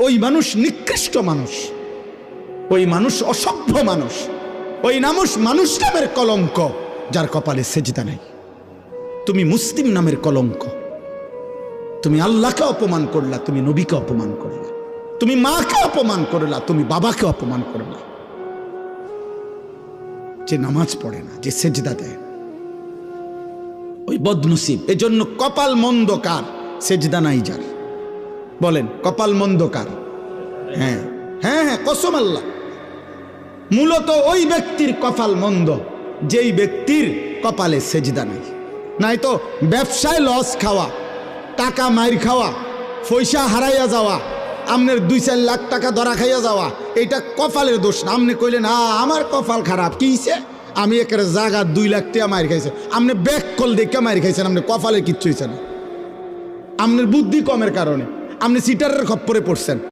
ওই মানুষ নিকৃষ্ট মানুষ, ওই মানুষ অসভ্য মানুষ, ওই মানুষ নামের কলঙ্ক, যার কপালে সেজদা নাই। তুমি মুসলিম নামের কলঙ্ক, তুমি আল্লাহকে অপমান করলা, তুমি নবীকে অপমান করলা, তুমি মাকে অপমান করলা, তুমি বাবাকে অপমান করলা। যে নামাজ পড়ে না, যে সেজদা দেয় ওই বদনসিব। এজন্য কপাল মন্দ কার? সেজদা নাই যার। বলেন কপাল মন্দ কার? হ্যাঁ হ্যাঁ হ্যাঁ, কসম আল্লাহ, মূলত ওই ব্যক্তির কপাল মন্দ যেই ব্যক্তির কপালে সেজদা নাই। নাই তো ব্যবসায় লস খাওয়া, টাকা মাইর খাওয়া, পয়সা হারাইয়া যাওয়া, আপনার 2-4 লাখ টাকা ধরা খাইয়া যাওয়া, এটা কপালের দোষ না। আপনি কইলেন আমার কপাল খারাপ, কি হইছে? আমি একের জায়গা 2 লাখ টাকা মাইর খাইছে। আপনি ব্যাক কল দেখে মাইর খাইছেন, আপনি কপালে কিচ্ছু হয়েছে না। আপনার বুদ্ধি কমের কারণে আপনি সিটারের খপ্পরে পড়ছেন।